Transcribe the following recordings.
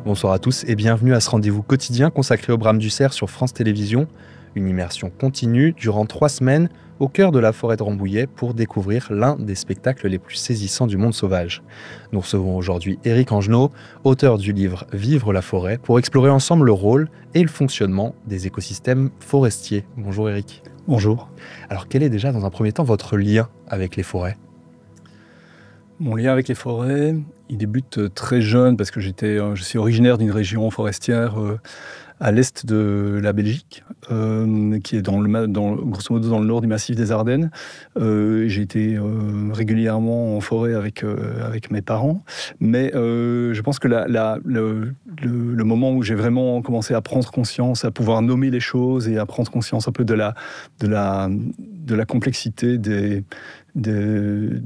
Bonsoir à tous et bienvenue à ce rendez-vous quotidien consacré au Brame du Cerf sur France Télévisions. Une immersion continue durant 3 semaines au cœur de la forêt de Rambouillet pour découvrir l'un des spectacles les plus saisissants du monde sauvage. Nous recevons aujourd'hui Éric Angenot, auteur du livre Vivre la forêt, pour explorer ensemble le rôle et le fonctionnement des écosystèmes forestiers. Bonjour Éric. Bonjour. Alors quel est déjà dans un premier temps votre lien avec les forêts ? Mon lien avec les forêts, il débute très jeune parce que je suis originaire d'une région forestière à l'est de la Belgique, qui est grosso modo dans le nord du massif des Ardennes. J'ai été régulièrement en forêt avec mes parents, mais je pense que le moment où j'ai vraiment commencé à prendre conscience, à pouvoir nommer les choses et à prendre conscience un peu de la complexité de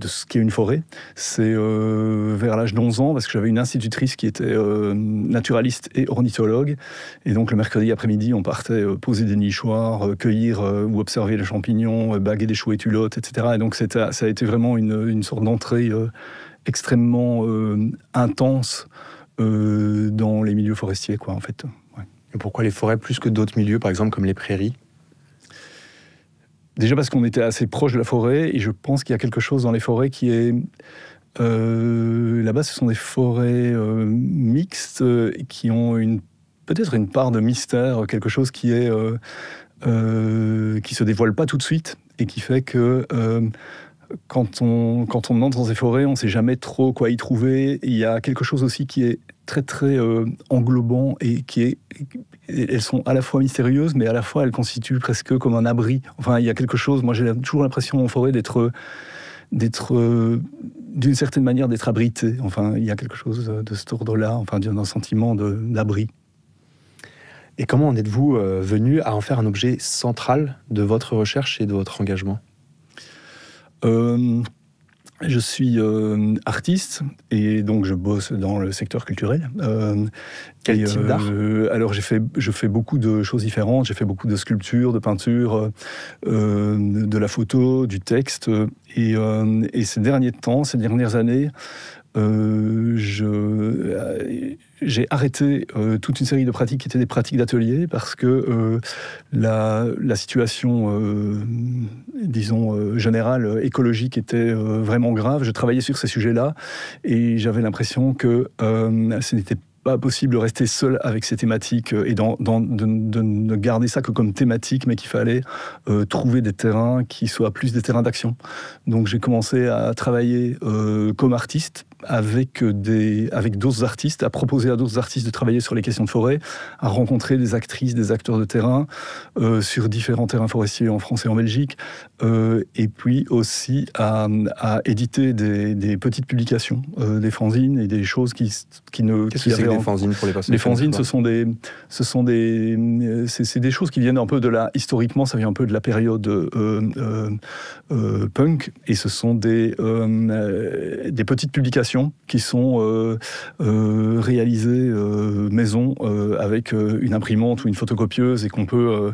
ce qu'est une forêt, c'est vers l'âge d'11 ans, parce que j'avais une institutrice qui était naturaliste et ornithologue, et donc le mercredi après-midi, on partait poser des nichoirs, cueillir ou observer les champignons, baguer des choux et tulotes, etc. Et donc ça a été vraiment une sorte d'entrée extrêmement intense dans les milieux forestiers, quoi, en fait. Ouais. Et pourquoi les forêts plus que d'autres milieux, par exemple comme les prairies ? Déjà parce qu'on était assez proche de la forêt, et je pense qu'il y a quelque chose dans les forêts qui est... là-bas, ce sont des forêts mixtes qui ont peut-être une part de mystère, quelque chose qui se dévoile pas tout de suite, et qui fait que quand on entre dans ces forêts, on ne sait jamais trop quoi y trouver. Il y a quelque chose aussi qui est très très englobant, et elles sont à la fois mystérieuses, mais à la fois elles constituent presque comme un abri. Enfin, il y a quelque chose, moi j'ai toujours l'impression en forêt d'être d'une certaine manière d'être abrité. Enfin, il y a quelque chose de cet ordre-là, enfin d'un sentiment d'abri. Et comment en êtes-vous venu à en faire un objet central de votre recherche et de votre engagement ? Je suis artiste, et donc je bosse dans le secteur culturel. Quel type d'art ? Alors je fais beaucoup de choses différentes. J'ai fait beaucoup de sculpture, de peinture, de la photo, du texte. Et ces dernières années, j'ai arrêté toute une série de pratiques qui étaient des pratiques d'atelier, parce que la situation, générale, écologique, était vraiment grave. Je travaillais sur ces sujets-là, et j'avais l'impression que ce n'était pas possible de rester seul avec ces thématiques et de ne garder ça que comme thématique, mais qu'il fallait trouver des terrains qui soient plus des terrains d'action. Donc j'ai commencé à travailler comme artiste avec d'autres artistes, à proposer à d'autres artistes de travailler sur les questions de forêt, à rencontrer des actrices, des acteurs de terrain sur différents terrains forestiers en France et en Belgique, et puis aussi à éditer des petites publications, des fanzines et des choses qui ne... Qu'est-ce que c'est que des fanzines pour les personnes ? Les fanzines, c'est des choses qui viennent un peu historiquement, ça vient un peu de la période punk, et ce sont des petites publications qui sont réalisées maison avec une imprimante ou une photocopieuse, et qu'on peut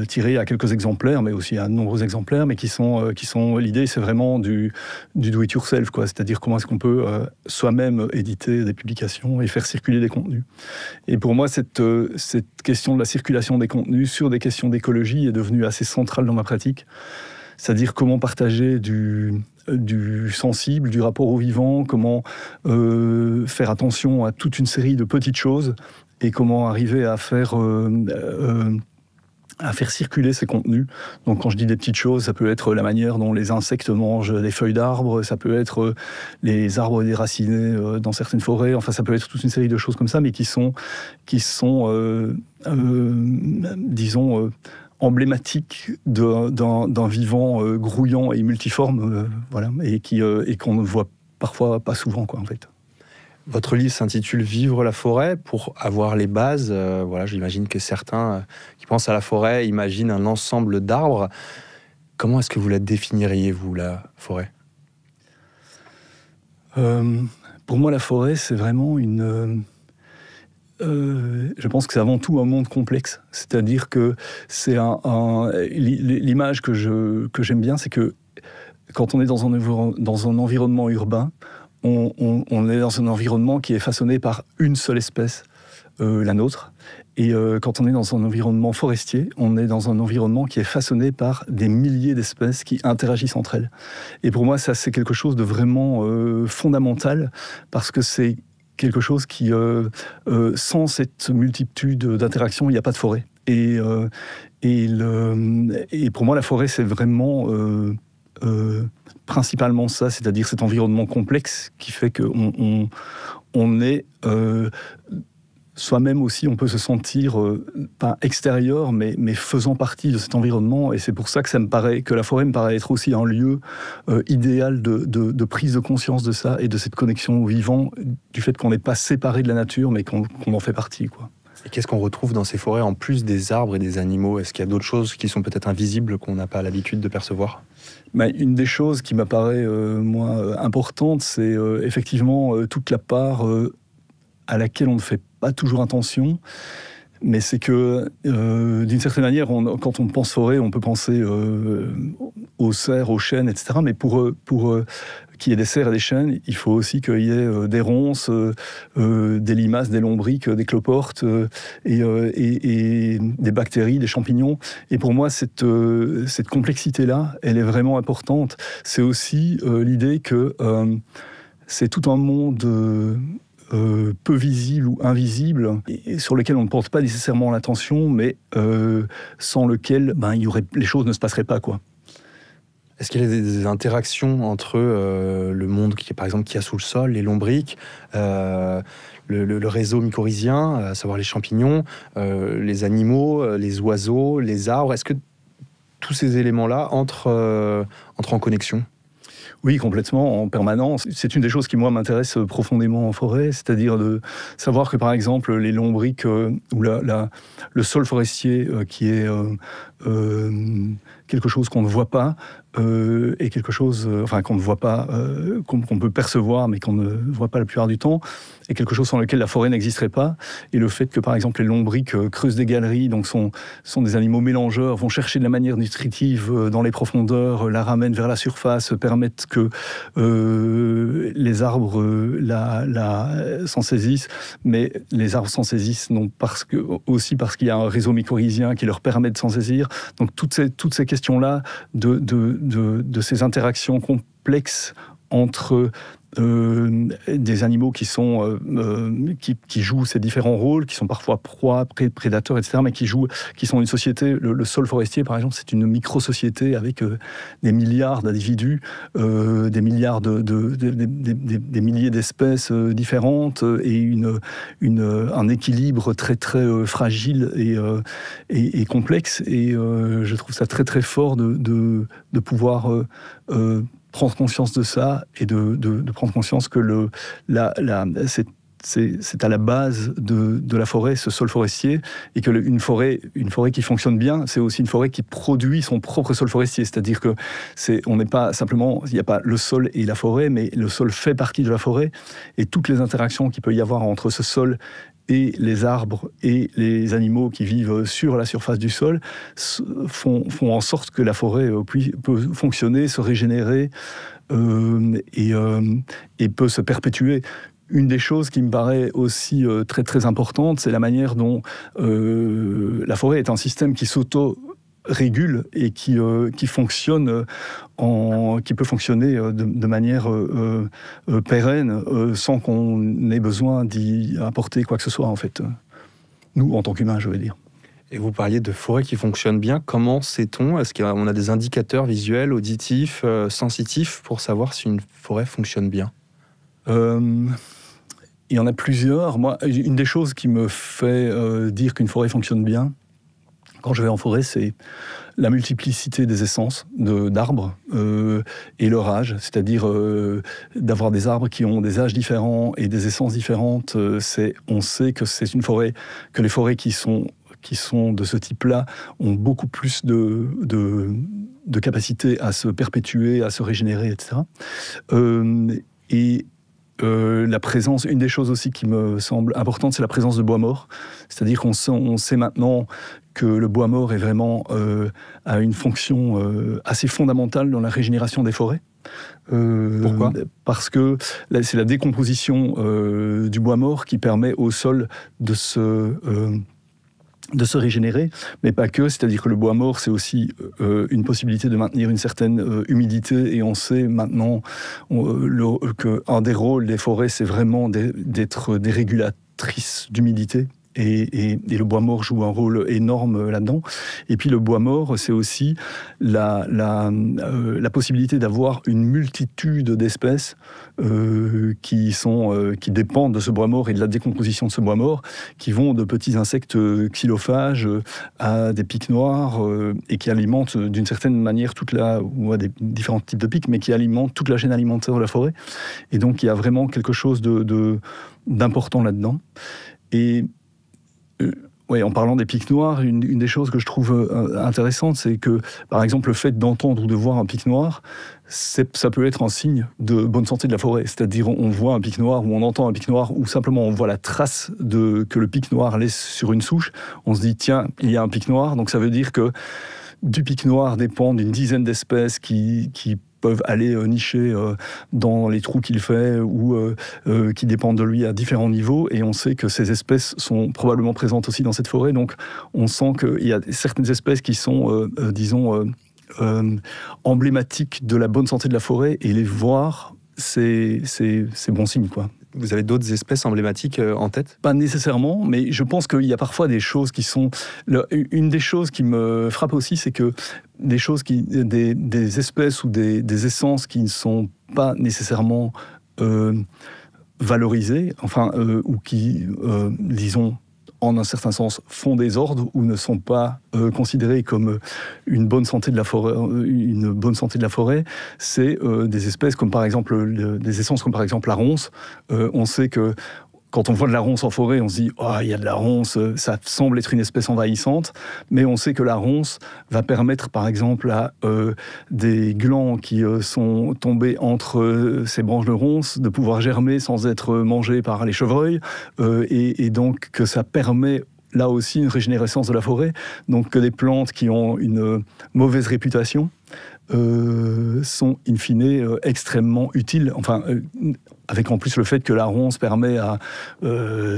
tirer à quelques exemplaires, mais aussi à de nombreux exemplaires, mais qui sont l'idée, c'est vraiment du do it yourself, quoi. C'est-à-dire comment est-ce qu'on peut soi-même éditer des publications et faire circuler des contenus. Et pour moi, cette question de la circulation des contenus sur des questions d'écologie est devenue assez centrale dans ma pratique. C'est-à-dire comment partager du sensible, du rapport au vivant, comment faire attention à toute une série de petites choses, et comment arriver à faire circuler ces contenus. Donc quand je dis des petites choses, ça peut être la manière dont les insectes mangent des feuilles d'arbres, ça peut être les arbres déracinés dans certaines forêts, enfin ça peut être toute une série de choses comme ça, mais qui sont disons, emblématique d'un vivant grouillant et multiforme, voilà, et qu'on ne voit parfois pas souvent, quoi, en fait. Votre livre s'intitule « Vivre la forêt ». Pour avoir les bases, j'imagine que certains qui pensent à la forêt imaginent un ensemble d'arbres. Comment est-ce que vous la définiriez, vous, la forêt ? Pour moi, la forêt, c'est vraiment je pense que c'est avant tout un monde complexe. C'est-à-dire que c'est l'image que j'aime bien, c'est que quand on est dans un environnement urbain, on est dans un environnement qui est façonné par une seule espèce, la nôtre. Et quand on est dans un environnement forestier, on est dans un environnement qui est façonné par des milliers d'espèces qui interagissent entre elles. Et pour moi, ça, c'est quelque chose de vraiment fondamental, parce que c'est quelque chose qui, sans cette multitude d'interactions, il n'y a pas de forêt. Et pour moi, la forêt, c'est vraiment principalement ça, c'est-à-dire cet environnement complexe qui fait qu'on est soi-même aussi, on peut se sentir pas extérieur, mais faisant partie de cet environnement. Et c'est pour ça que la forêt me paraît être aussi un lieu idéal de prise de conscience de ça et de cette connexion au vivant, du fait qu'on n'est pas séparé de la nature, mais qu'on en fait partie, quoi. Et qu'est-ce qu'on retrouve dans ces forêts en plus des arbres et des animaux? Est-ce qu'il y a d'autres choses qui sont peut-être invisibles qu'on n'a pas l'habitude de percevoir? Une des choses qui m'apparaît, importante, c'est effectivement toute la part à laquelle on ne fait pas toujours attention. Mais c'est que, d'une certaine manière, quand on pense forêt, on peut penser aux cerfs, aux chênes, etc. Mais pour qu'il y ait des cerfs et des chênes, il faut aussi qu'il y ait des ronces, des limaces, des lombrics, des cloportes, et des bactéries, des champignons. Et pour moi, cette complexité-là, elle est vraiment importante. C'est aussi l'idée que c'est tout un monde peu visible ou invisible, et sur lequel on ne porte pas nécessairement l'attention, mais sans lequel les choses ne se passeraient pas, quoi. Est-ce qu'il y a des interactions entre le monde par exemple, qu'il y a sous le sol, les lombrics, le réseau mycorhizien, à savoir les champignons, les animaux, les oiseaux, les arbres? Est-ce que tous ces éléments-là entrent en connexion? Oui, complètement, en permanence. C'est une des choses qui, moi, m'intéresse profondément en forêt, c'est-à-dire de savoir que, par exemple, les lombrics ou le sol forestier qui est quelque chose qu'on ne voit pas, et quelque chose qu'on ne voit pas, qu'on peut percevoir, mais qu'on ne voit pas la plupart du temps, et quelque chose sans lequel la forêt n'existerait pas. Et le fait que, par exemple, les lombrics creusent des galeries, donc sont des animaux mélangeurs, vont chercher de la manière nutritive dans les profondeurs, la ramènent vers la surface, permettent que les arbres s'en saisissent, mais les arbres s'en saisissent aussi parce qu'il y a un réseau mycorhizien qui leur permet de s'en saisir. Donc toutes ces questions-là de ces interactions complexes entre des animaux qui jouent ces différents rôles, qui sont parfois proies, prédateurs, etc., mais qui sont une société. Le sol forestier, par exemple, c'est une micro-société avec des milliards d'individus, des milliards des milliers d'espèces différentes, et un équilibre très très fragile et complexe. Et je trouve ça très très fort de pouvoir prendre conscience de ça, et de prendre conscience que c'est à la base de la forêt, ce sol forestier, et que une forêt qui fonctionne bien, c'est aussi une forêt qui produit son propre sol forestier. C'est-à-dire que on n'est pas simplement, il n'y a pas le sol et la forêt, mais le sol fait partie de la forêt, et toutes les interactions qu'il peut y avoir entre ce sol et les arbres et les animaux qui vivent sur la surface du sol font en sorte que la forêt peut fonctionner, se régénérer, et peut se perpétuer. Une des choses qui me paraît aussi très très importante, c'est la manière dont la forêt est un système qui s'auto-régule et qui fonctionne, qui peut fonctionner de manière pérenne, sans qu'on ait besoin d'y apporter quoi que ce soit, en fait. Nous, en tant qu'humains, je veux dire. Et vous parliez de forêt qui fonctionne bien. Comment sait-on? Est-ce qu'on a des indicateurs visuels, auditifs, sensitifs pour savoir si une forêt fonctionne bien? Il y en a plusieurs. Moi, une des choses qui me fait dire qu'une forêt fonctionne bien, quand je vais en forêt, c'est la multiplicité des essences d'arbres et leur âge, c'est-à-dire d'avoir des arbres qui ont des âges différents et des essences différentes. On sait que c'est une forêt, que les forêts qui sont de ce type-là ont beaucoup plus de capacité à se perpétuer, à se régénérer, etc. La présence, une des choses aussi qui me semble importante, c'est la présence de bois mort. C'est-à-dire qu'on sait maintenant que le bois mort est vraiment a une fonction assez fondamentale dans la régénération des forêts. Pourquoi ? Parce que c'est la décomposition du bois mort qui permet au sol de se régénérer, mais pas que, c'est-à-dire que le bois mort, c'est aussi une possibilité de maintenir une certaine humidité, et on sait maintenant qu'un des rôles des forêts, c'est vraiment d'être des régulatrices d'humidité. Et le bois mort joue un rôle énorme là-dedans. Et puis le bois mort, c'est aussi la possibilité d'avoir une multitude d'espèces qui dépendent de ce bois mort et de la décomposition de ce bois mort, qui vont de petits insectes xylophages à des pics noirs et qui alimentent d'une certaine manière ou à des différents types de pics, mais qui alimentent toute la chaîne alimentaire de la forêt. Et donc il y a vraiment quelque chose d'important là-dedans. Et ouais, en parlant des pics noirs, une des choses que je trouve intéressante, c'est que, par exemple, le fait d'entendre ou de voir un pic noir, ça peut être un signe de bonne santé de la forêt. C'est-à-dire, on voit un pic noir, ou on entend un pic noir, ou simplement on voit la trace que le pic noir laisse sur une souche. On se dit, tiens, il y a un pic noir, donc ça veut dire que du pic noir dépendent une dizaine d'espèces qui peuvent aller nicher dans les trous qu'il fait ou qui dépendent de lui à différents niveaux, et on sait que ces espèces sont probablement présentes aussi dans cette forêt, donc on sent qu'il y a certaines espèces qui sont, emblématiques de la bonne santé de la forêt, et les voir, c'est bon signe, quoi. Vous avez d'autres espèces emblématiques en tête ? Pas nécessairement, mais je pense qu'il y a parfois des choses qui sont... Une des choses qui me frappe aussi, c'est que des espèces ou des essences qui ne sont pas nécessairement valorisées, ou qui, disons, en un certain sens, font désordre ou ne sont pas considérés comme une bonne santé de la forêt, c'est des espèces comme par exemple des essences comme par exemple la ronce. On sait que quand on voit de la ronce en forêt, on se dit « Oh, il y a de la ronce, ça semble être une espèce envahissante », mais on sait que la ronce va permettre, par exemple, à des glands qui sont tombés entre ces branches de ronce de pouvoir germer sans être mangés par les chevreuils, et donc que ça permet là aussi une régénérescence de la forêt, donc que des plantes qui ont une mauvaise réputation sont in fine extrêmement utiles, avec en plus le fait que la ronce permet à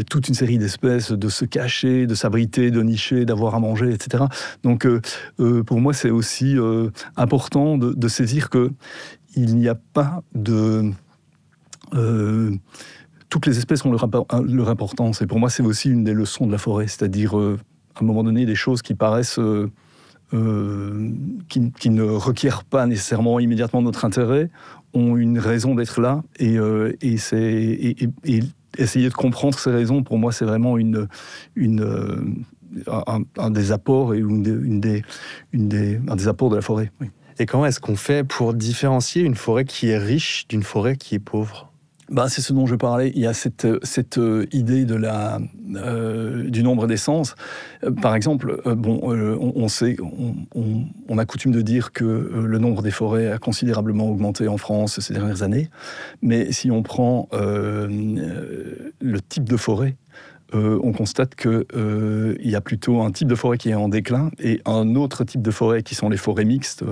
toute une série d'espèces de se cacher, de s'abriter, de nicher, d'avoir à manger, etc. Donc pour moi c'est aussi important de saisir qu'il n'y a pas de... toutes les espèces ont leur importance, et pour moi c'est aussi une des leçons de la forêt, c'est-à-dire à un moment donné des choses qui paraissent... qui ne requièrent pas nécessairement immédiatement notre intérêt, ont une raison d'être là, et essayer de comprendre ces raisons, pour moi, c'est vraiment un des apports et un des apports de la forêt. Oui. Et comment est-ce qu'on fait pour différencier une forêt qui est riche d'une forêt qui est pauvre ? C'est ce dont je parlais. Il y a cette idée du nombre d'essences. Par exemple, on sait, on a coutume de dire que le nombre des forêts a considérablement augmenté en France ces dernières années. Mais si on prend le type de forêt, on constate qu'il y a plutôt un type de forêt qui est en déclin et un autre type de forêt qui sont les forêts mixtes.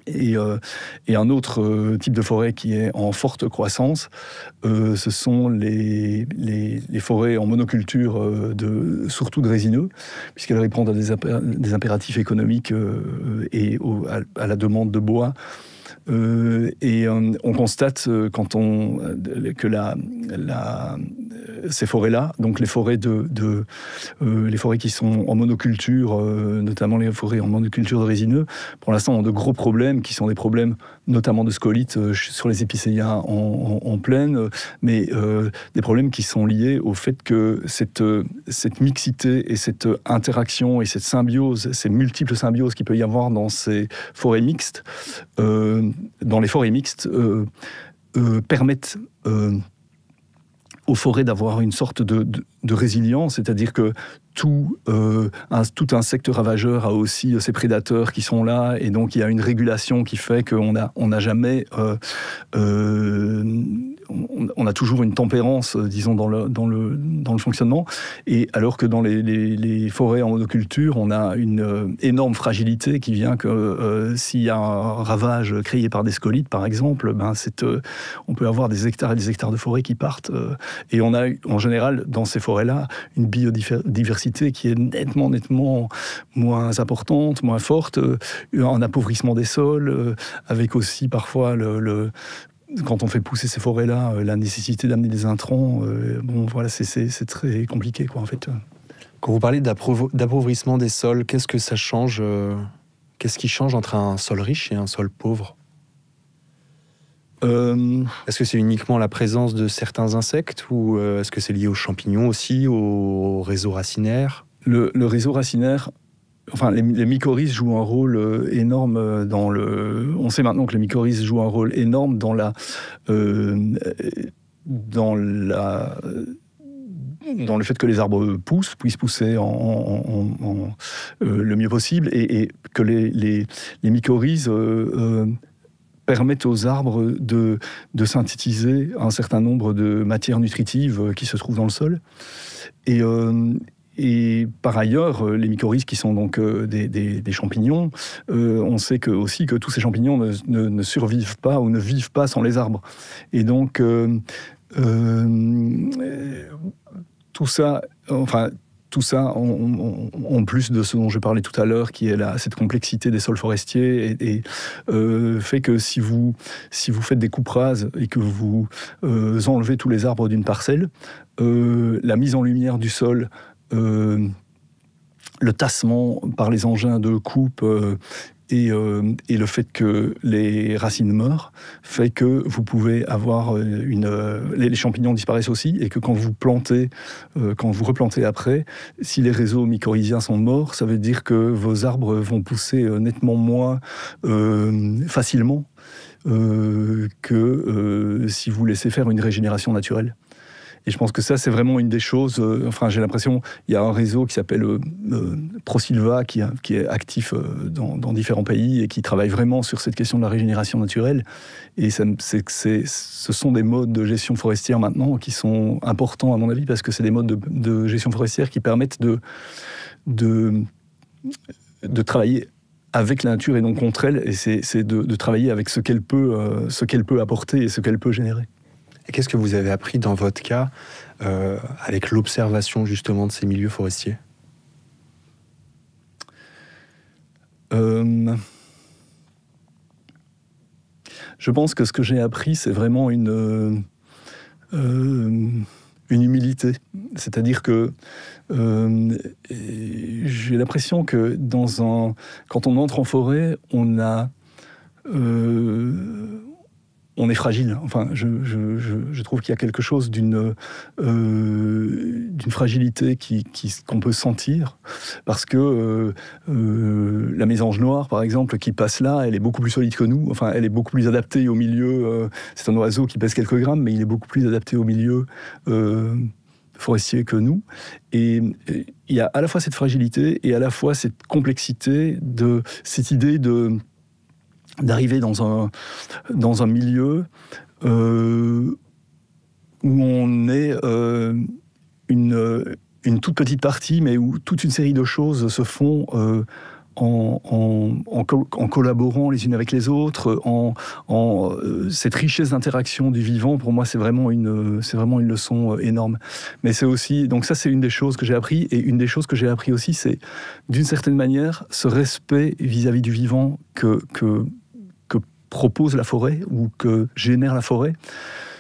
Et un autre type de forêt qui est en forte croissance, ce sont les forêts en monoculture, surtout de résineux, puisqu'elles répondent à des impératifs économiques et à la demande de bois. On constate que ces forêts-là, donc les forêts les forêts qui sont en monoculture, notamment les forêts en monoculture de résineux, pour l'instant ont de gros problèmes, qui sont des problèmes notamment de scolytes sur les épicéas en plaine, mais des problèmes qui sont liés au fait que cette mixité et cette interaction et cette symbiose, ces multiples symbioses qu'il peut y avoir dans ces forêts mixtes, permettent aux forêts d'avoir une sorte de résilience, c'est-à-dire que tout insecte ravageur a aussi ses prédateurs qui sont là, et donc il y a une régulation qui fait qu'on n'a jamais on a toujours une tempérance, disons, dans le fonctionnement, et alors que dans les forêts en monoculture, on a une énorme fragilité qui vient que s'il y a un ravage créé par des scolites, par exemple, on peut avoir des hectares et des hectares de forêt qui partent, et on a en général dans ces forêts-là une biodiversité qui est nettement moins importante, moins forte, un appauvrissement des sols, avec aussi parfois quand on fait pousser ces forêts-là, la nécessité d'amener des intrants, c'est très compliqué, quoi, en fait. Quand vous parlez d'appauvrissement des sols, qu'est-ce que ça change Qu'est-ce qui change entre un sol riche et un sol pauvre ? Est-ce que c'est uniquement la présence de certains insectes ou est-ce que c'est lié aux champignons aussi, au réseau racinaire ? Le réseau racinaire, enfin, les mycorhizes jouent un rôle énorme on sait maintenant que les mycorhizes jouent un rôle énorme dans le fait que les arbres puissent pousser le mieux possible, et que les mycorhizes permettent aux arbres de synthétiser un certain nombre de matières nutritives qui se trouvent dans le sol. Et par ailleurs, les mycorhizes qui sont donc des champignons, on sait aussi que tous ces champignons ne survivent pas ou ne vivent pas sans les arbres. Et donc, tout ça, en plus de ce dont je parlais tout à l'heure, qui est cette complexité des sols forestiers, et fait que si vous faites des coupes rases et que vous enlevez tous les arbres d'une parcelle, la mise en lumière du sol, le tassement par les engins de coupe et le fait que les racines meurent fait que vous pouvez avoir les champignons disparaissent aussi, et que quand vous replantez après, si les réseaux mycorhiziens sont morts, ça veut dire que vos arbres vont pousser nettement moins facilement que si vous laissez faire une régénération naturelle. Et je pense que ça, c'est vraiment une des choses. J'ai l'impression qu'il y a un réseau qui s'appelle ProSilva, qui est actif dans différents pays et qui travaille vraiment sur cette question de la régénération naturelle. Et ce sont des modes de gestion forestière maintenant qui sont importants, à mon avis, parce que c'est des modes de gestion forestière qui permettent de travailler avec la nature et non contre elle. Et c'est de travailler avec ce qu'elle peut apporter et ce qu'elle peut générer. Et qu'est-ce que vous avez appris dans votre cas avec l'observation justement de ces milieux forestiers ? Je pense que ce que j'ai appris, c'est vraiment une humilité. C'est-à-dire que j'ai l'impression que quand on entre en forêt, on est fragile. Enfin, je trouve qu'il y a quelque chose d'une fragilité qu'on peut sentir, parce que la mésange noire, par exemple, qui passe là, elle est beaucoup plus solide que nous. Enfin, elle est beaucoup plus adaptée au milieu. C'est un oiseau qui pèse quelques grammes, mais il est beaucoup plus adapté au milieu forestier que nous. Et il y a à la fois cette fragilité et à la fois cette complexité de cette idée d'arriver dans un milieu où on est une toute petite partie, mais où toute une série de choses se font en collaborant les unes avec les autres, cette richesse d'interaction du vivant. Pour moi, c'est vraiment une leçon énorme. Mais c'est aussi, donc ça, c'est une des choses que j'ai appris, et une des choses que j'ai appris aussi, c'est d'une certaine manière ce respect vis-à-vis du vivant que propose la forêt, ou que génère la forêt.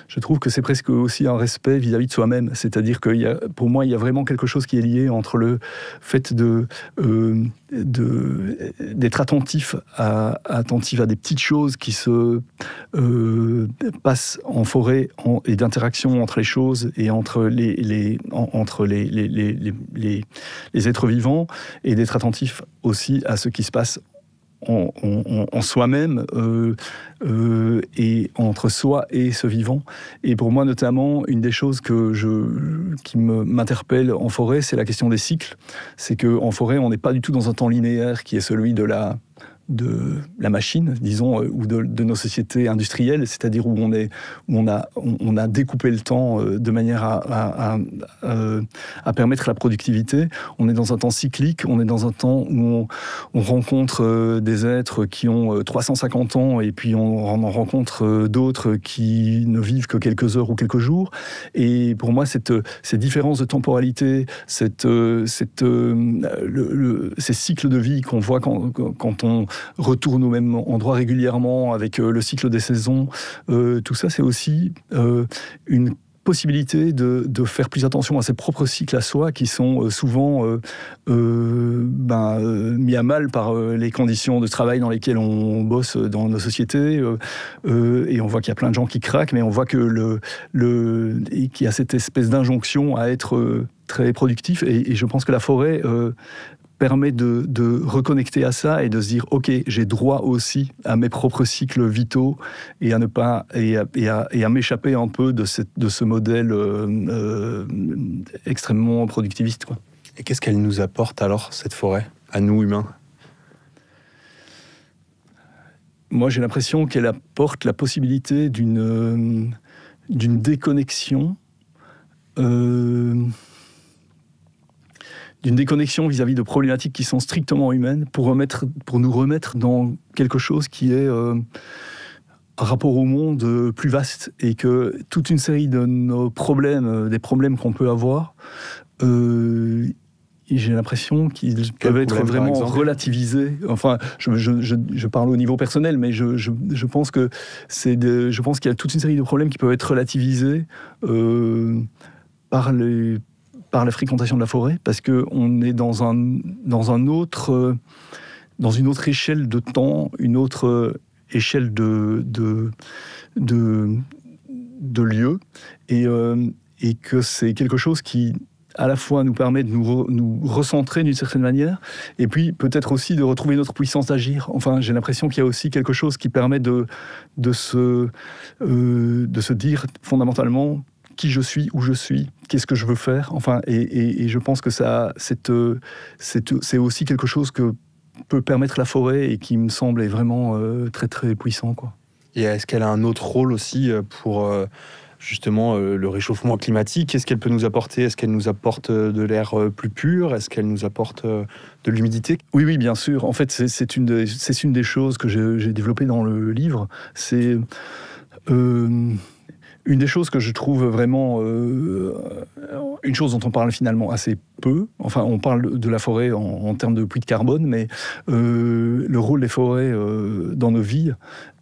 Je trouve que c'est presque aussi un respect vis-à-vis de soi-même. C'est-à-dire que pour moi, il y a vraiment quelque chose qui est lié entre le fait d'être attentif à des petites choses qui se passent en forêt, et d'interaction entre les choses et entre les êtres vivants, et d'être attentif aussi à ce qui se passe en soi-même, et entre soi et ce vivant. Et pour moi, notamment, une des choses qui m'interpelle en forêt, c'est la question des cycles. C'est qu'en forêt, on n'est pas du tout dans un temps linéaire qui est celui de la machine, disons, ou de nos sociétés industrielles, c'est-à-dire où on a découpé le temps de manière à permettre la productivité. On est dans un temps cyclique, on est dans un temps où on rencontre des êtres qui ont 350 ans et puis on en rencontre d'autres qui ne vivent que quelques heures ou quelques jours. Et pour moi, cette différence de temporalité, ces cycles de vie qu'on voit quand on retourne au même endroit régulièrement avec le cycle des saisons, tout ça, c'est aussi une possibilité de faire plus attention à ses propres cycles à soi qui sont souvent mis à mal par les conditions de travail dans lesquelles on bosse dans nos sociétés et on voit qu'il y a plein de gens qui craquent, mais on voit que qu'il y a cette espèce d'injonction à être très productif et je pense que la forêt permet de reconnecter à ça et de se dire ok, j'ai droit aussi à mes propres cycles vitaux et à ne pas et à m'échapper un peu de ce modèle extrêmement productiviste, quoi. Et qu'est-ce qu'elle nous apporte alors, cette forêt, à nous humains? Moi, j'ai l'impression qu'elle apporte la possibilité d'une déconnexion vis-à-vis de problématiques qui sont strictement humaines pour nous remettre dans quelque chose qui est un rapport au monde plus vaste et que toute une série de nos problèmes, des problèmes qu'on peut avoir, j'ai l'impression qu'ils peuvent être vraiment relativisés. Enfin, je parle au niveau personnel, mais je pense que je pense qu'il y a toute une série de problèmes qui peuvent être relativisés par la fréquentation de la forêt, parce qu'on est dans une autre échelle de temps, une autre échelle de lieu, et que c'est quelque chose qui à la fois nous permet de nous recentrer d'une certaine manière, et puis peut-être aussi de retrouver notre puissance d'agir. Enfin, j'ai l'impression qu'il y a aussi quelque chose qui permet de se dire fondamentalement qui je suis, où je suis, qu'est-ce que je veux faire. Enfin, et je pense que c'est aussi quelque chose que peut permettre la forêt et qui me semble est vraiment très très puissant, quoi. Et est-ce qu'elle a un autre rôle aussi pour justement le réchauffement climatique? Qu'est-ce qu'elle peut nous apporter? Est-ce qu'elle nous apporte de l'air plus pur? Est-ce qu'elle nous apporte de l'humidité? Oui, bien sûr. En fait, c'est une des choses que j'ai développées dans le livre. C'est une des choses que je trouve vraiment une chose dont on parle finalement assez peu. Enfin, on parle de la forêt en termes de puits de carbone, mais le rôle des forêts dans nos vies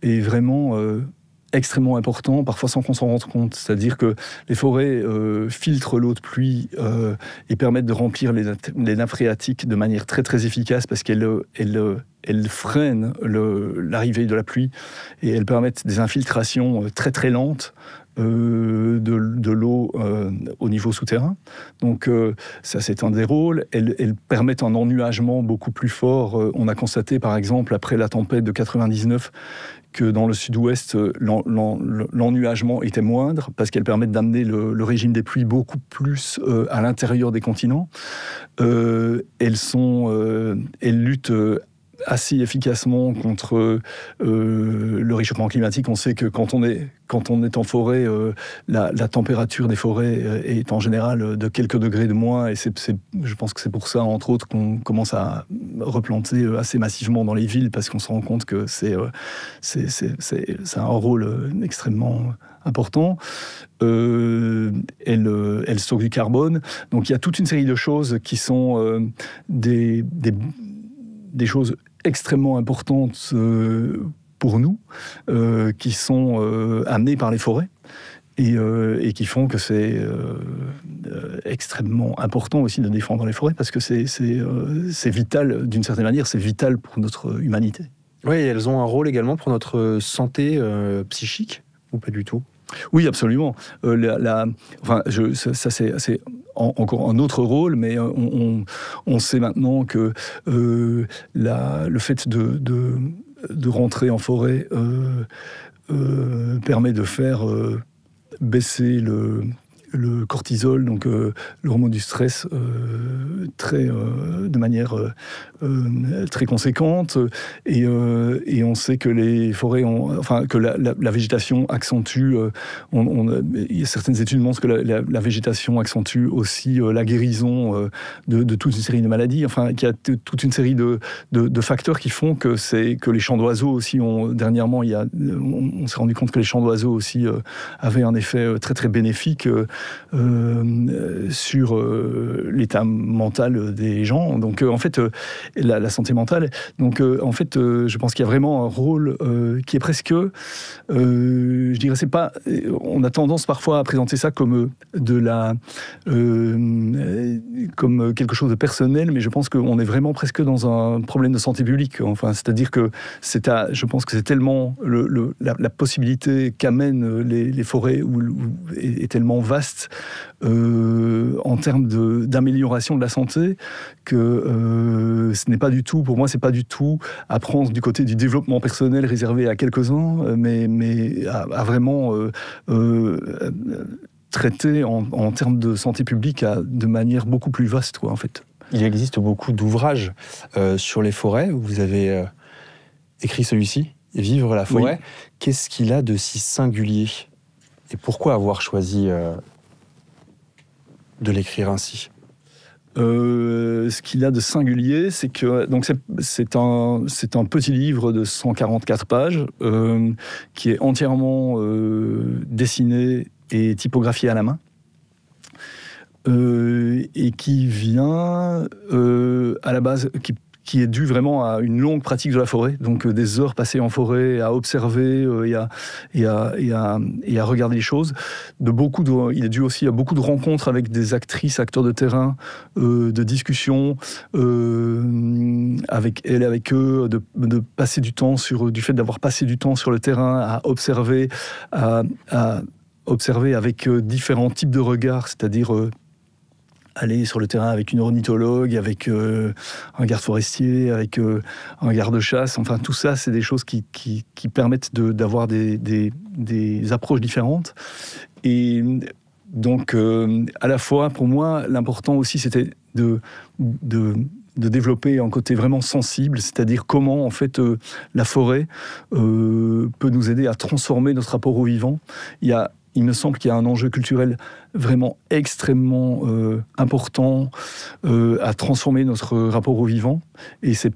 est vraiment extrêmement important, parfois sans qu'on s'en rende compte. C'est-à-dire que les forêts filtrent l'eau de pluie et permettent de remplir les nappes phréatiques de manière très très efficace parce qu'elles freinent l'arrivée de la pluie et elles permettent des infiltrations très très lentes de l'eau au niveau souterrain. Donc ça, c'est un des rôles. Elles permettent un ennuagement beaucoup plus fort. On a constaté, par exemple, après la tempête de 99, que dans le sud-ouest, l'ennuagement était moindre parce qu'elles permettent d'amener le régime des pluies beaucoup plus à l'intérieur des continents. Elles luttent assez efficacement contre le réchauffement climatique. On sait que quand on est en forêt, la température des forêts est en général de quelques degrés de moins, et je pense que c'est pour ça, entre autres, qu'on commence à replanter assez massivement dans les villes, parce qu'on se rend compte que ça a un rôle extrêmement important. Elle stocke du carbone. Donc il y a toute une série de choses qui sont des choses extrêmement importantes pour nous, qui sont amenées par les forêts et qui font que c'est extrêmement important aussi de défendre les forêts, parce que c'est vital, d'une certaine manière, c'est vital pour notre humanité. Oui, et elles ont un rôle également pour notre santé psychique, ou pas du tout? Oui, absolument. Ça c'est encore un autre rôle, mais on sait maintenant que le fait de rentrer en forêt permet de faire baisser le cortisol, donc l'hormone du stress, de manière très conséquente. Et on sait que les forêts que la végétation accentue. Il y a certaines études montrent que la végétation accentue aussi la guérison de toute une série de maladies. Enfin, qu'il y a toute une série de facteurs qui font que les chants d'oiseaux aussi dernièrement, on s'est rendu compte que les chants d'oiseaux aussi avaient un effet très très bénéfique sur l'état mental des gens. Donc en fait, la santé mentale. Donc en fait, je pense qu'il y a vraiment un rôle qui est presque, je dirais, c'est pas. On a tendance parfois à présenter ça comme comme quelque chose de personnel, mais je pense qu'on est vraiment presque dans un problème de santé publique. Enfin, c'est-à-dire que je pense que c'est tellement la possibilité qu'amènent les forêts est tellement vaste en termes d'amélioration de la santé que ce n'est pas du tout, pour moi, c'est pas du tout à prendre du côté du développement personnel réservé à quelques-uns, mais à vraiment traiter en termes de santé publique de manière beaucoup plus vaste, en fait. Il existe beaucoup d'ouvrages sur les forêts. Vous avez écrit celui-ci, Vivre la forêt. Oui. Qu'est-ce qu'il a de si singulier? Et pourquoi avoir choisi de l'écrire ainsi? Ce qu'il a de singulier, c'est que c'est un petit livre de 144 pages qui est entièrement dessiné et typographié à la main. Et qui vient à la base, qui est dû vraiment à une longue pratique de la forêt, donc des heures passées en forêt à observer et à regarder les choses. Il est dû aussi à beaucoup de rencontres avec des actrices, acteurs de terrain, de discussions avec elles et avec eux, de passer du temps du fait d'avoir passé du temps sur le terrain à observer, à observer avec différents types de regards, c'est-à-dire aller sur le terrain avec une ornithologue, avec un garde forestier, avec un garde-chasse. Enfin, tout ça, c'est des choses qui permettent d'avoir des approches différentes. Et donc, à la fois, pour moi, l'important aussi, c'était de développer un côté vraiment sensible, c'est-à-dire comment, en fait, la forêt peut nous aider à transformer notre rapport au vivant. Il me semble qu'il y a un enjeu culturel vraiment extrêmement important à transformer notre rapport au vivant. Et c'est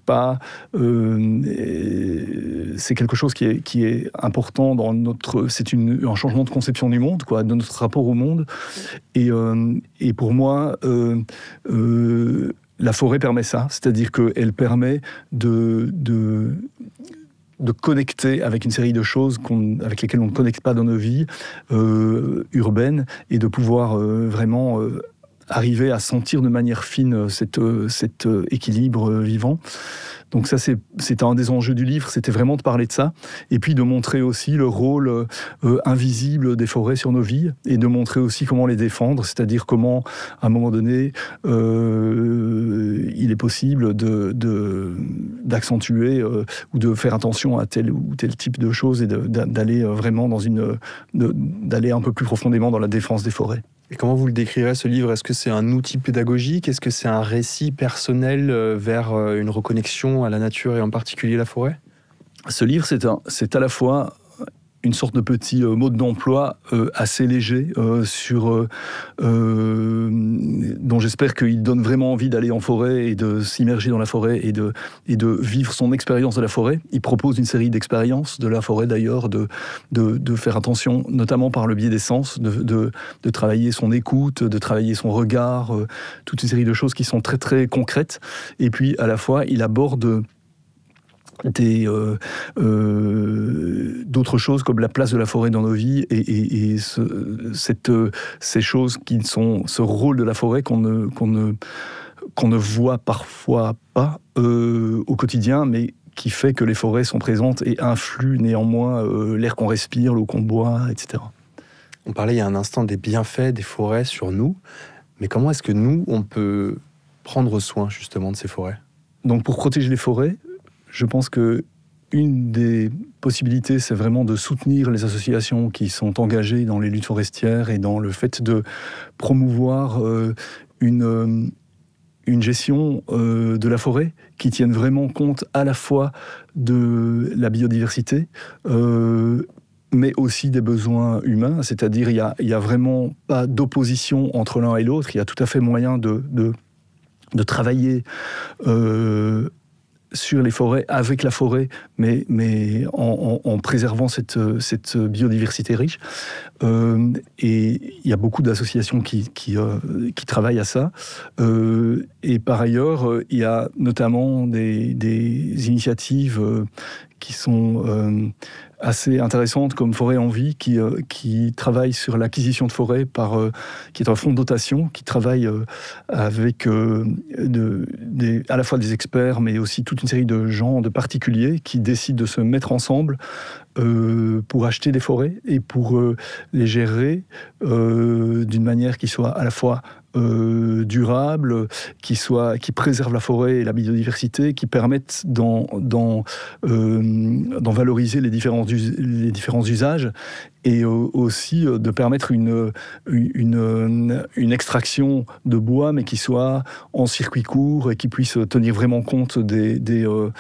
quelque chose qui est important dans c'est un changement de conception du monde, de notre rapport au monde. Et pour moi, la forêt permet ça, c'est-à-dire qu'elle permet de connecter avec une série de choses avec lesquelles on ne connecte pas dans nos vies urbaines, et de pouvoir vraiment arriver à sentir de manière fine cet équilibre vivant. Donc ça, c'est un des enjeux du livre, c'était vraiment de parler de ça, et puis de montrer aussi le rôle invisible des forêts sur nos vies, et de montrer aussi comment les défendre, c'est-à-dire comment, à un moment donné, il est possible d'accentuer ou de faire attention à tel ou tel type de choses, et d'aller vraiment d'aller un peu plus profondément dans la défense des forêts. Et comment vous le décrirez, ce livre? Est-ce que c'est un outil pédagogique? Est-ce que c'est un récit personnel vers une reconnexion à la nature et en particulier la forêt? Ce livre, c'est à la fois une sorte de petit mode d'emploi assez léger dont j'espère qu'il donne vraiment envie d'aller en forêt et de s'immerger dans la forêt et de vivre son expérience de la forêt. Il propose une série d'expériences de la forêt d'ailleurs, de faire attention, notamment par le biais des sens, de travailler son écoute, de travailler son regard, toute une série de choses qui sont très très concrètes. Et puis à la fois, il aborde d'autres choses comme la place de la forêt dans nos vies et ces choses qui sont ce rôle de la forêt qu'on ne voit parfois pas au quotidien, mais qui fait que les forêts sont présentes et influent néanmoins l'air qu'on respire, l'eau qu'on boit, etc. On parlait il y a un instant des bienfaits des forêts sur nous, mais comment est-ce que nous, on peut prendre soin justement de ces forêts? Donc pour protéger les forêts, je pense que une des possibilités, c'est vraiment de soutenir les associations qui sont engagées dans les luttes forestières et dans le fait de promouvoir une gestion de la forêt qui tienne vraiment compte à la fois de la biodiversité, mais aussi des besoins humains. C'est-à-dire, il y a vraiment pas d'opposition entre l'un et l'autre. Il y a tout à fait moyen de travailler sur les forêts, avec la forêt, mais en préservant cette biodiversité riche. Et il y a beaucoup d'associations qui travaillent à ça. Et par ailleurs, il y a notamment des initiatives qui sont assez intéressantes, comme Forêt en Vie, qui travaille sur l'acquisition de forêt qui est un fonds de dotation, qui travaille avec à la fois des experts, mais aussi toute une série de gens, de particuliers, qui décident de se mettre ensemble pour acheter des forêts et pour les gérer d'une manière qui soit à la fois durable, qui préserve la forêt et la biodiversité, qui permettent d'en valoriser les différents usages, et aussi de permettre une extraction de bois, mais qui soit en circuit court et qui puisse tenir vraiment compte de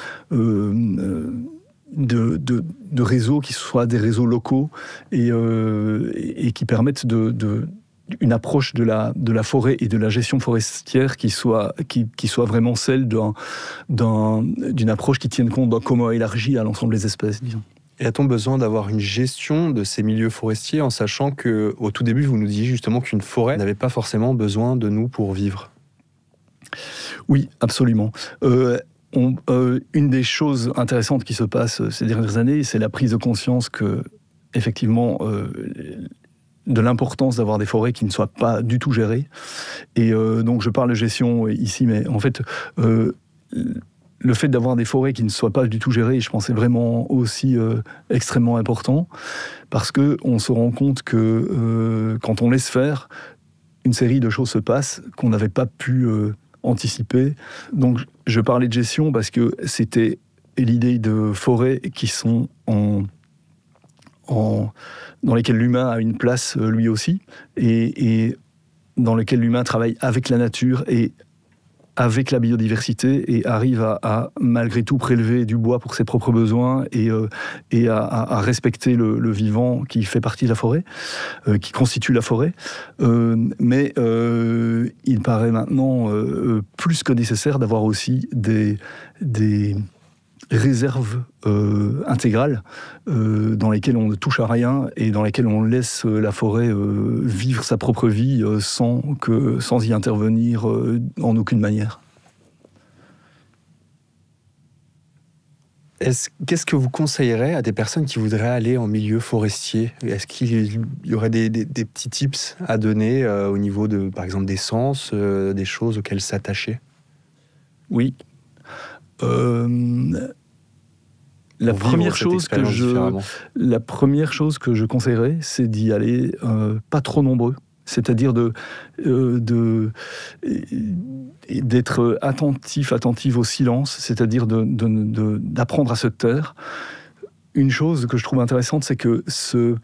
réseaux qui soient des réseaux locaux et qui permettent une approche de la forêt et de la gestion forestière qui soit vraiment celle d'une approche qui tienne compte d'un commun élargi à l'ensemble des espèces, disons. Et a-t-on besoin d'avoir une gestion de ces milieux forestiers, en sachant qu'au tout début, vous nous disiez justement qu'une forêt n'avait pas forcément besoin de nous pour vivre? Oui, absolument. Une des choses intéressantes qui se passe ces dernières années, c'est la prise de conscience que, effectivement, de l'importance d'avoir des forêts qui ne soient pas du tout gérées. Et donc je parle de gestion ici, mais en fait, le fait d'avoir des forêts qui ne soient pas du tout gérées, je pense, c'est vraiment aussi extrêmement important, parce qu'on se rend compte que quand on laisse faire, une série de choses se passent qu'on n'avait pas pu anticiper. Donc je parlais de gestion parce que c'était l'idée de forêts qui sont dans lesquelles l'humain a une place lui aussi, et dans lesquelles l'humain travaille avec la nature et avec la biodiversité, et arrive à malgré tout prélever du bois pour ses propres besoins, et à respecter le vivant qui fait partie de la forêt, qui constitue la forêt. Mais il paraît maintenant plus que nécessaire d'avoir aussi des réserves intégrales dans lesquelles on ne touche à rien et dans lesquelles on laisse la forêt vivre sa propre vie sans y intervenir en aucune manière. Qu'est-ce que vous conseillerez à des personnes qui voudraient aller en milieu forestier? Est-ce qu'il y aurait des petits tips à donner au niveau par exemple, d'essence, des choses auxquelles s'attacher? Oui. La première chose que je conseillerais, c'est d'y aller pas trop nombreux. C'est-à-dire d'être attentif au silence, c'est-à-dire d'apprendre à se taire. Une chose que je trouve intéressante, c'est que se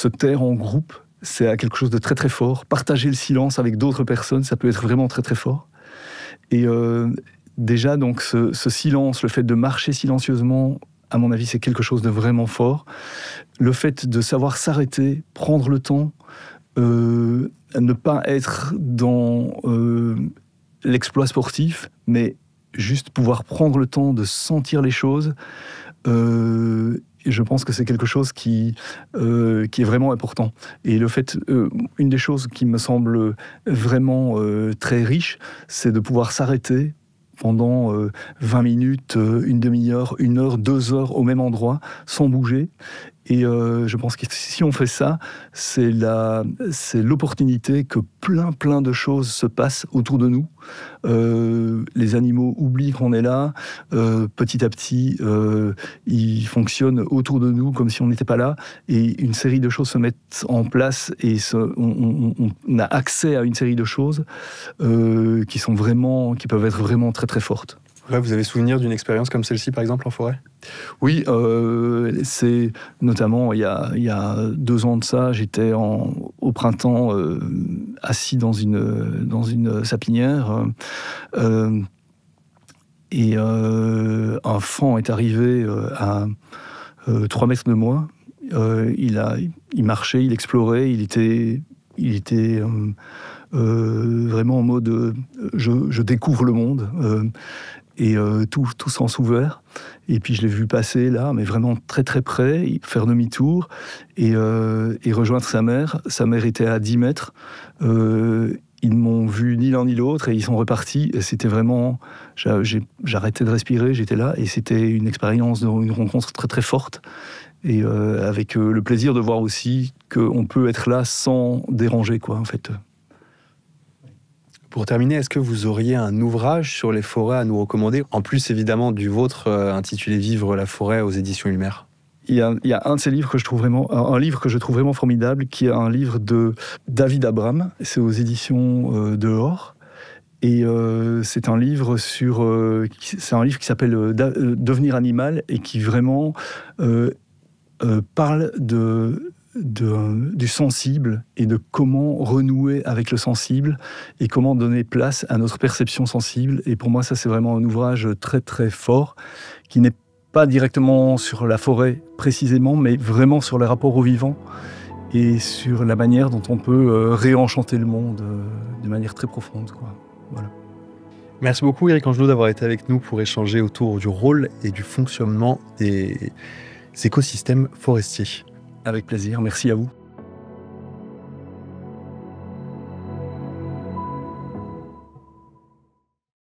taire en groupe, c'est quelque chose de très très fort. Partager le silence avec d'autres personnes, ça peut être vraiment très très fort. Et déjà, donc, ce silence, le fait de marcher silencieusement, à mon avis, c'est quelque chose de vraiment fort. Le fait de savoir s'arrêter, prendre le temps, ne pas être dans l'exploit sportif, mais juste pouvoir prendre le temps de sentir les choses. Je pense que c'est quelque chose qui est vraiment important. Et le fait, une des choses qui me semble vraiment très riche, c'est de pouvoir s'arrêter pendant 20 minutes, une demi-heure, 1 heure, 2 heures au même endroit, sans bouger. Et je pense que si on fait ça, c'est l'opportunité que plein de choses se passent autour de nous. Les animaux oublient qu'on est là. Petit à petit, ils fonctionnent autour de nous comme si on n'était pas là. Et une série de choses se mettent en place, et on a accès à une série de choses qui peuvent être vraiment très très fortes. Ouais, vous avez souvenir d'une expérience comme celle-ci, par exemple, en forêt? Oui, c'est notamment il y a 2 ans de ça, j'étais au printemps assis dans une sapinière et un faon est arrivé à 3 mètres de moi. Il marchait, il explorait, il était vraiment en mode je découvre le monde. Et tout sens ouvert. Et puis je l'ai vu passer là, mais vraiment très très près, faire demi-tour et rejoindre sa mère. Sa mère était à 10 mètres. Ils m'ont vu ni l'un ni l'autre et ils sont repartis. Et c'était vraiment... J'arrêtais de respirer, j'étais là. Et c'était une expérience, une rencontre très très forte. Et avec le plaisir de voir aussi qu'on peut être là sans déranger, quoi, en fait. Pour terminer, est-ce que vous auriez un ouvrage sur les forêts à nous recommander, en plus évidemment du vôtre intitulé Vivre la forêt aux éditions Ulmer? Il y a un de ces livres que je trouve vraiment formidable, qui est un livre de David Abram. C'est aux éditions Dehors. Et c'est un livre qui s'appelle Devenir animal et qui vraiment parle du sensible et de comment renouer avec le sensible et comment donner place à notre perception sensible. Et pour moi, ça, c'est vraiment un ouvrage très, très fort qui n'est pas directement sur la forêt précisément, mais vraiment sur les rapports au vivant et sur la manière dont on peut réenchanter le monde de manière très profonde, quoi. Voilà. Merci beaucoup, Éric Angelot, d'avoir été avec nous pour échanger autour du rôle et du fonctionnement des écosystèmes forestiers. Avec plaisir, merci à vous.